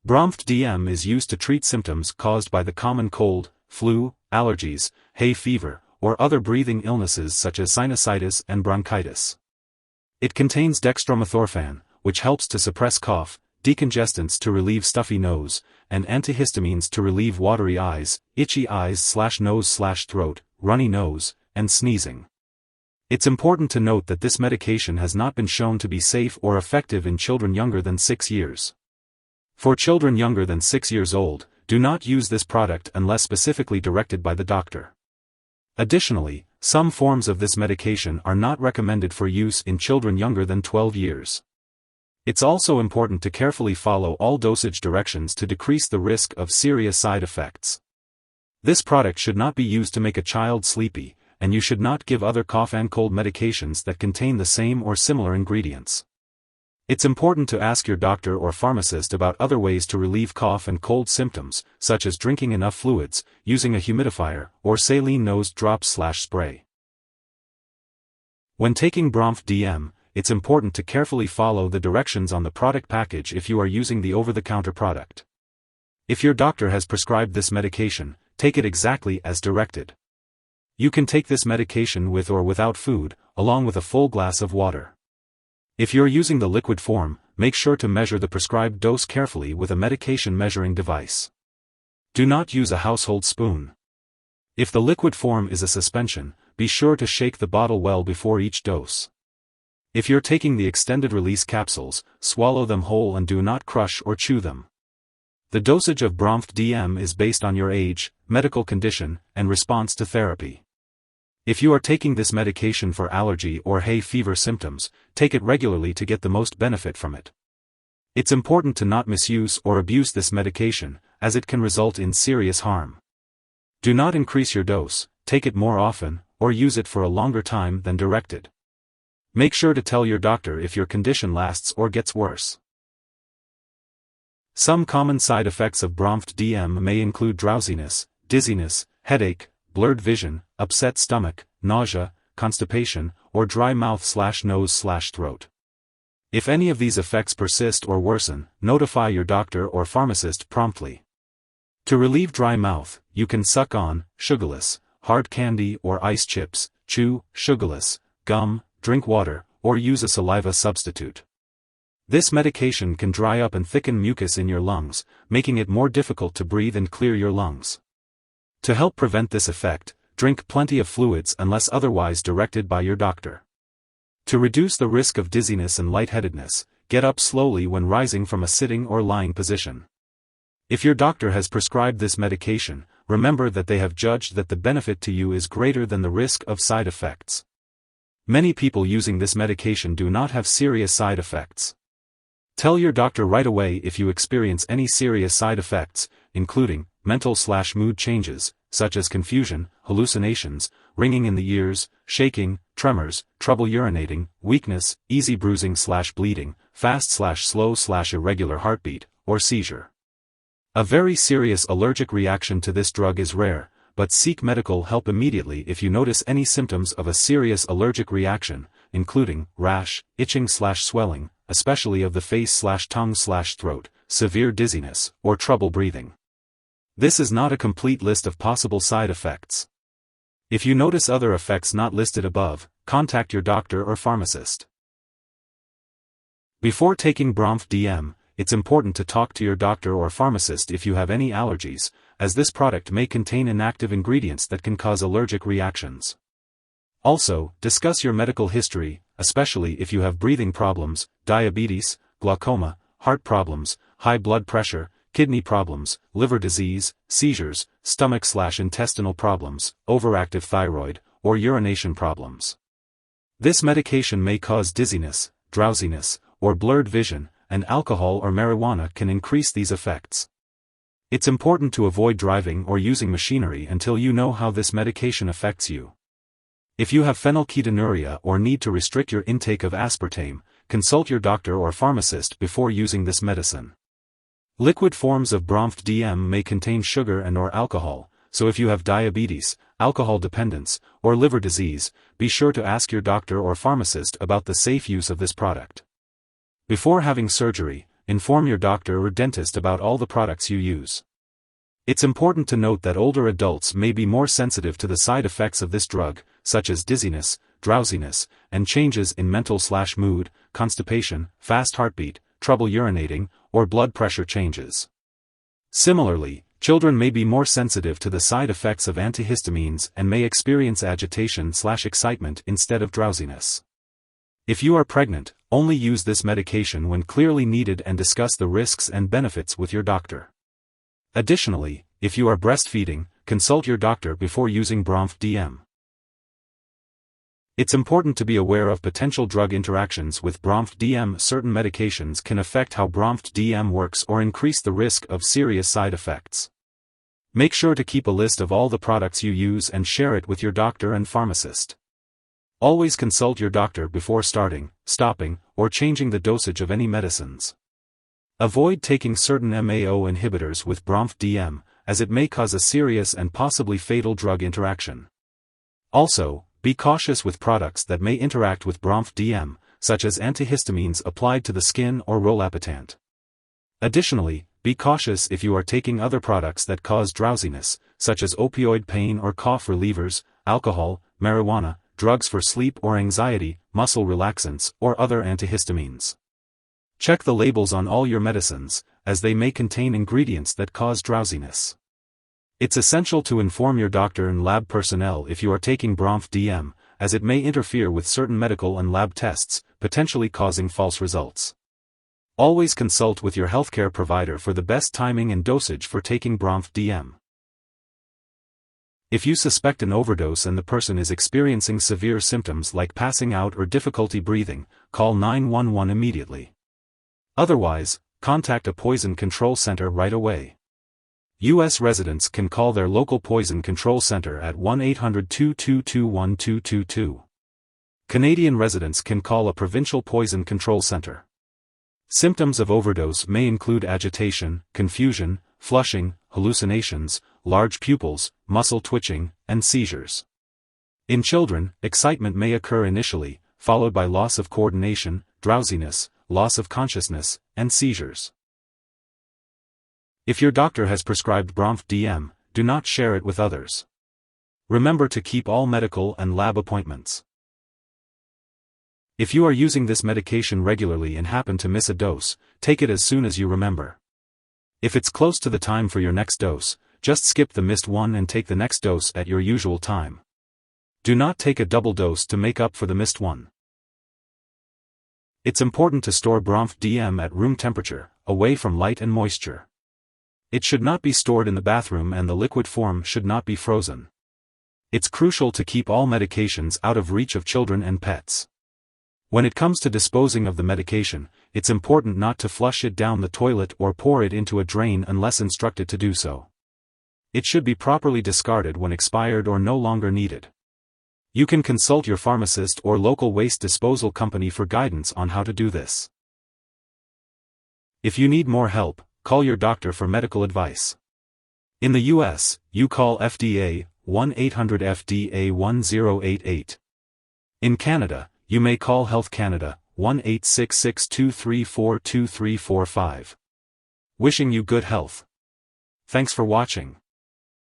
Bromfed Dm is used to treat symptoms caused by the common cold, flu, allergies, hay fever, or other breathing illnesses such as sinusitis and bronchitis. It contains dextromethorphan, which helps to suppress cough, decongestants to relieve stuffy nose, and antihistamines to relieve watery eyes, itchy eyes/nose/throat, runny nose, and sneezing. It's important to note that this medication has not been shown to be safe or effective in children younger than 6 years. For children younger than 6 years old, do not use this product unless specifically directed by the doctor. Additionally, some forms of this medication are not recommended for use in children younger than 12 years. It's also important to carefully follow all dosage directions to decrease the risk of serious side effects. This product should not be used to make a child sleepy, and you should not give other cough and cold medications that contain the same or similar ingredients. It's important to ask your doctor or pharmacist about other ways to relieve cough and cold symptoms, such as drinking enough fluids, using a humidifier, or saline nose drops/spray. When taking Bromfed Dm, it's important to carefully follow the directions on the product package if you are using the over-the-counter product. If your doctor has prescribed this medication, take it exactly as directed. You can take this medication with or without food, along with a full glass of water. If you're using the liquid form, make sure to measure the prescribed dose carefully with a medication measuring device. Do not use a household spoon. If the liquid form is a suspension, be sure to shake the bottle well before each dose. If you're taking the extended release capsules, swallow them whole and do not crush or chew them. The dosage of Bromfed Dm is based on your age, medical condition, and response to therapy. If you are taking this medication for allergy or hay fever symptoms, take it regularly to get the most benefit from it. It's important to not misuse or abuse this medication, as it can result in serious harm. Do not increase your dose, take it more often, or use it for a longer time than directed. Make sure to tell your doctor if your condition lasts or gets worse. Some common side effects of Bromfed Dm may include drowsiness, dizziness, headache, blurred vision, upset stomach, nausea, constipation, or dry mouth/nose/throat. If any of these effects persist or worsen, notify your doctor or pharmacist promptly. To relieve dry mouth, you can suck on sugarless, hard candy or ice chips, chew sugarless gum, drink water, or use a saliva substitute. This medication can dry up and thicken mucus in your lungs, making it more difficult to breathe and clear your lungs. To help prevent this effect, drink plenty of fluids unless otherwise directed by your doctor. To reduce the risk of dizziness and lightheadedness, get up slowly when rising from a sitting or lying position. If your doctor has prescribed this medication, remember that they have judged that the benefit to you is greater than the risk of side effects. Many people using this medication do not have serious side effects. Tell your doctor right away if you experience any serious side effects, including mental/mood changes, such as confusion, hallucinations, ringing in the ears, shaking, tremors, trouble urinating, weakness, easy bruising/bleeding, fast/slow/irregular heartbeat, or seizure. A very serious allergic reaction to this drug is rare, but seek medical help immediately if you notice any symptoms of a serious allergic reaction, including rash, itching/swelling, especially of the face/tongue/throat, severe dizziness, or trouble breathing. This is not a complete list of possible side effects. If you notice other effects not listed above, contact your doctor or pharmacist. Before taking Bromfed Dm, it's important to talk to your doctor or pharmacist if you have any allergies, as this product may contain inactive ingredients that can cause allergic reactions. Also, discuss your medical history, especially if you have breathing problems, diabetes, glaucoma, heart problems, high blood pressure, kidney problems, liver disease, seizures, stomach/intestinal problems, overactive thyroid, or urination problems. This medication may cause dizziness, drowsiness, or blurred vision, and alcohol or marijuana can increase these effects. It's important to avoid driving or using machinery until you know how this medication affects you. If you have phenylketonuria or need to restrict your intake of aspartame, consult your doctor or pharmacist before using this medicine. Liquid forms of Bromfed Dm may contain sugar and/or alcohol, so if you have diabetes, alcohol dependence, or liver disease, be sure to ask your doctor or pharmacist about the safe use of this product. Before having surgery, inform your doctor or dentist about all the products you use. It's important to note that older adults may be more sensitive to the side effects of this drug, such as dizziness, drowsiness, and changes in mental/mood, constipation, fast heartbeat, trouble urinating, or blood pressure changes. Similarly, children may be more sensitive to the side effects of antihistamines and may experience agitation/excitement instead of drowsiness. If you are pregnant, only use this medication when clearly needed and discuss the risks and benefits with your doctor. Additionally, if you are breastfeeding, consult your doctor before using Bromfed Dm. It's important to be aware of potential drug interactions with Bromfed Dm. Certain medications can affect how Bromfed Dm works or increase the risk of serious side effects. Make sure to keep a list of all the products you use and share it with your doctor and pharmacist. Always consult your doctor before starting, stopping, or changing the dosage of any medicines. Avoid taking certain MAO inhibitors with Bromfed Dm, as it may cause a serious and possibly fatal drug interaction. Also, be cautious with products that may interact with Bromfed Dm, such as antihistamines applied to the skin or rolapitant. Additionally, be cautious if you are taking other products that cause drowsiness, such as opioid pain or cough relievers, alcohol, marijuana, drugs for sleep or anxiety, muscle relaxants, or other antihistamines. Check the labels on all your medicines, as they may contain ingredients that cause drowsiness. It's essential to inform your doctor and lab personnel if you are taking Bromfed Dm, as it may interfere with certain medical and lab tests, potentially causing false results. Always consult with your healthcare provider for the best timing and dosage for taking Bromfed Dm. If you suspect an overdose and the person is experiencing severe symptoms like passing out or difficulty breathing, call 911 immediately. Otherwise, contact a poison control center right away. U.S. residents can call their local poison control center at 1-800-222-1222. Canadian residents can call a provincial poison control center. Symptoms of overdose may include agitation, confusion, flushing, hallucinations, large pupils, muscle twitching, and seizures. In children, excitement may occur initially, followed by loss of coordination, drowsiness, loss of consciousness, and seizures. If your doctor has prescribed Bromfed Dm, do not share it with others. Remember to keep all medical and lab appointments. If you are using this medication regularly and happen to miss a dose, take it as soon as you remember. If it's close to the time for your next dose, just skip the missed one and take the next dose at your usual time. Do not take a double dose to make up for the missed one. It's important to store Bromfed Dm at room temperature, away from light and moisture. It should not be stored in the bathroom and the liquid form should not be frozen. It's crucial to keep all medications out of reach of children and pets. When it comes to disposing of the medication, it's important not to flush it down the toilet or pour it into a drain unless instructed to do so. It should be properly discarded when expired or no longer needed. You can consult your pharmacist or local waste disposal company for guidance on how to do this. If you need more help, call your doctor for medical advice. In the US, you call FDA, 1-800-FDA-1088. In Canada, you may call Health Canada, 1-866-234-2345. Wishing you good health. Thanks for watching.